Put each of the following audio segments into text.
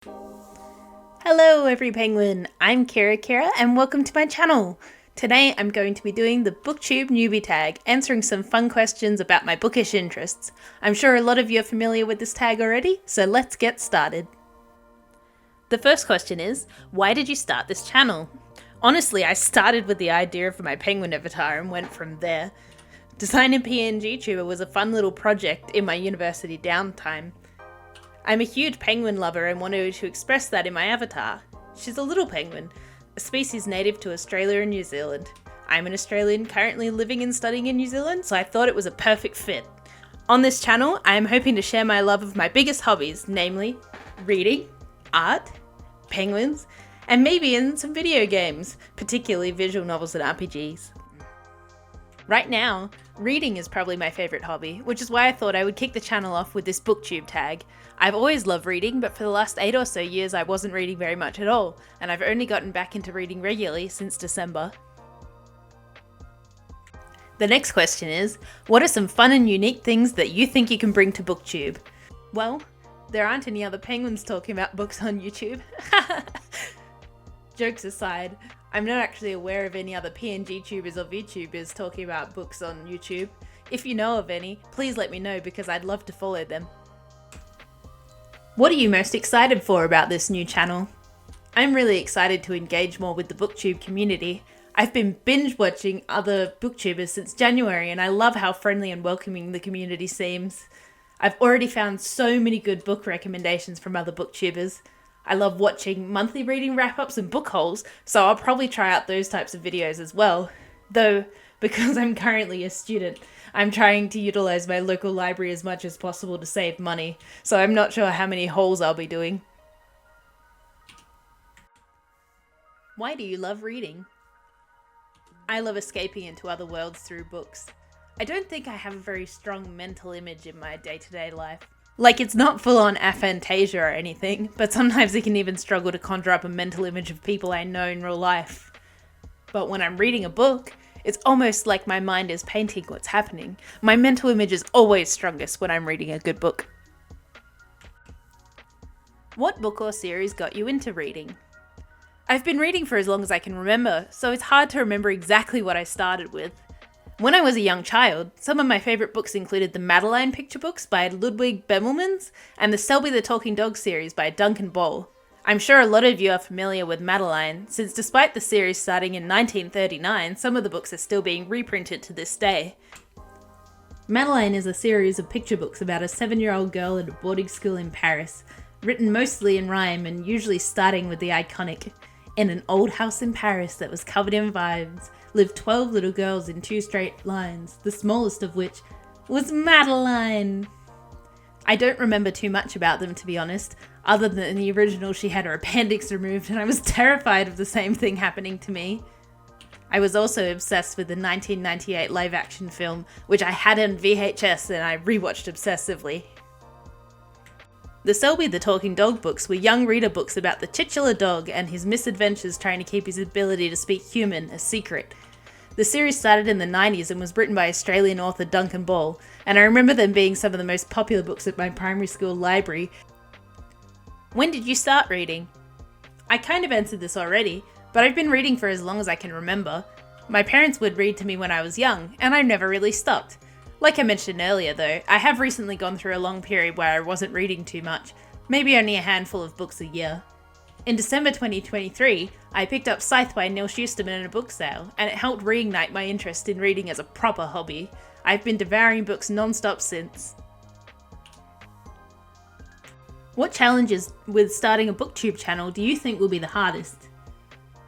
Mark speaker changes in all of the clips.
Speaker 1: Hello every penguin, I'm Kira Kiera and welcome to my channel. Today I'm going to be doing the Booktube Newbie Tag, answering some fun questions about my bookish interests. I'm sure a lot of you are familiar with this tag already, so let's get started. The first question is, why did you start this channel? Honestly, I started with the idea for my penguin avatar and went from there. Designing PNGtuber was a fun little project in my university downtime. I'm a huge penguin lover and wanted to express that in my avatar. She's a little penguin, a species native to Australia and New Zealand. I'm an Australian currently living and studying in New Zealand, so I thought it was a perfect fit. On this channel, I am hoping to share my love of my biggest hobbies, namely reading, art, penguins, and maybe in some video games, particularly visual novels and RPGs. Right now, reading is probably my favourite hobby, which is why I thought I would kick the channel off with this Booktube tag. I've always loved reading, but for the last 8 or so years I wasn't reading very much at all, and I've only gotten back into reading regularly since December. The next question is, what are some fun and unique things that you think you can bring to Booktube? Well, there aren't any other penguins talking about books on YouTube. Jokes aside, I'm not actually aware of any other PNGtubers or VTubers talking about books on YouTube. If you know of any, please let me know because I'd love to follow them. What are you most excited for about this new channel? I'm really excited to engage more with the Booktube community. I've been binge watching other booktubers since January and I love how friendly and welcoming the community seems. I've already found so many good book recommendations from other booktubers. I love watching monthly reading wrap-ups and book hauls, so I'll probably try out those types of videos as well. Though, because I'm currently a student, I'm trying to utilise my local library as much as possible to save money, so I'm not sure how many hauls I'll be doing. Why do you love reading? I love escaping into other worlds through books. I don't think I have a very strong mental image in my day-to-day life. Like, it's not full-on aphantasia or anything, but sometimes I can even struggle to conjure up a mental image of people I know in real life. But when I'm reading a book, it's almost like my mind is painting what's happening. My mental image is always strongest when I'm reading a good book. What book or series got you into reading? I've been reading for as long as I can remember, so it's hard to remember exactly what I started with. When I was a young child, some of my favourite books included the Madeline picture books by Ludwig Bemelmans and the Selby the Talking Dog series by Duncan Ball. I'm sure a lot of you are familiar with Madeline, since despite the series starting in 1939, some of the books are still being reprinted to this day. Madeline is a series of picture books about a 7-year-old girl at a boarding school in Paris, written mostly in rhyme and usually starting with the iconic, "In an old house in Paris that was covered in vines, lived 12 little girls in 2 straight lines, the smallest of which was Madeline." I don't remember too much about them, to be honest, other than in the original she had her appendix removed and I was terrified of the same thing happening to me. I was also obsessed with the 1998 live-action film, which I had on VHS and I rewatched obsessively. The Selby the Talking Dog books were young reader books about the titular dog and his misadventures trying to keep his ability to speak human a secret. The series started in the 90s and was written by Australian author Duncan Ball, and I remember them being some of the most popular books at my primary school library. When did you start reading? I kind of answered this already, but I've been reading for as long as I can remember. My parents would read to me when I was young, and I've never really stopped. Like I mentioned earlier though, I have recently gone through a long period where I wasn't reading too much, maybe only a handful of books a year. In December 2023, I picked up Scythe by Neil Shusterman at a book sale, and it helped reignite my interest in reading as a proper hobby. I've been devouring books non-stop since. What challenges with starting a booktube channel do you think will be the hardest?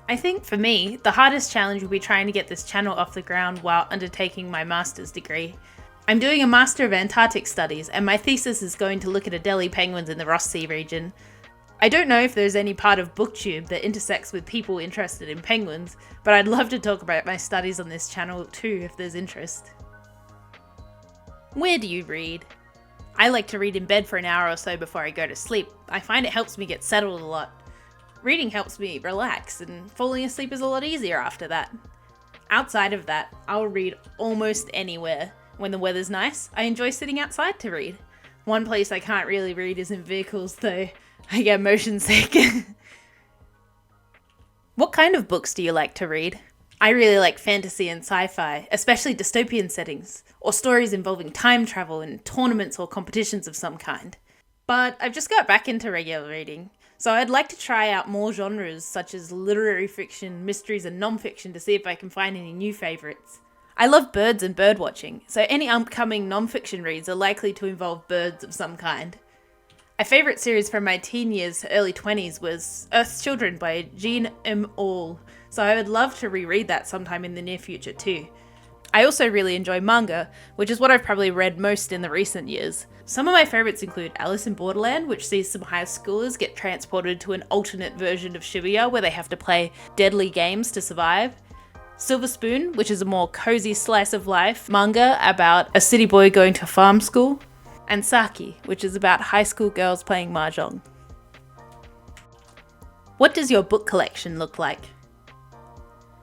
Speaker 1: I think for me, the hardest challenge will be trying to get this channel off the ground while undertaking my master's degree. I'm doing a Master of Antarctic Studies and my thesis is going to look at Adelie penguins in the Ross Sea region. I don't know if there's any part of Booktube that intersects with people interested in penguins, but I'd love to talk about my studies on this channel too if there's interest. Where do you read? I like to read in bed for an hour or so before I go to sleep. I find it helps me get settled a lot. Reading helps me relax, and falling asleep is a lot easier after that. Outside of that, I'll read almost anywhere. When the weather's nice, I enjoy sitting outside to read. One place I can't really read is in vehicles though. I get motion sick. What kind of books do you like to read? I really like fantasy and sci-fi, especially dystopian settings, or stories involving time travel and tournaments or competitions of some kind. But I've just got back into regular reading, so I'd like to try out more genres such as literary fiction, mysteries and non-fiction to see if I can find any new favourites. I love birds and bird watching, so any upcoming non-fiction reads are likely to involve birds of some kind. A favourite series from my teen years, early 20s was Earth's Children by Jean M. Auel, so I would love to reread that sometime in the near future too. I also really enjoy manga, which is what I've probably read most in the recent years. Some of my favourites include Alice in Borderland, which sees some high schoolers get transported to an alternate version of Shibuya where they have to play deadly games to survive. Silver Spoon, which is a more cozy slice of life manga about a city boy going to farm school. And Saki, which is about high school girls playing mahjong. What does your book collection look like?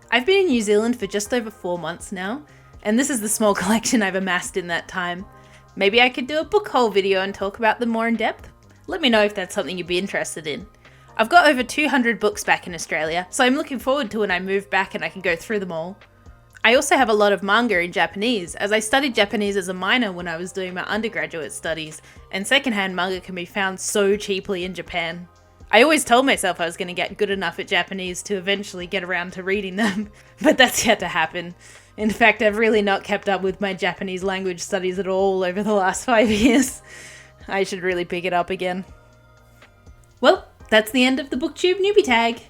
Speaker 1: I've been in New Zealand for just over 4 months now, and this is the small collection I've amassed in that time. Maybe I could do a book haul video and talk about them more in depth? Let me know if that's something you'd be interested in. I've got over 200 books back in Australia, so I'm looking forward to when I move back and I can go through them all. I also have a lot of manga in Japanese, as I studied Japanese as a minor when I was doing my undergraduate studies, and secondhand manga can be found so cheaply in Japan. I always told myself I was going to get good enough at Japanese to eventually get around to reading them, but that's yet to happen. In fact, I've really not kept up with my Japanese language studies at all over the last 5 years. I should really pick it up again. Well, that's the end of the Booktube Newbie Tag.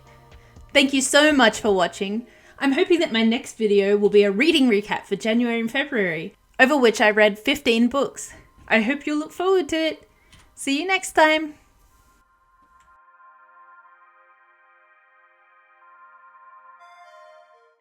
Speaker 1: Thank you so much for watching. I'm hoping that my next video will be a reading recap for January and February, over which I read 15 books. I hope you'll look forward to it. See you next time.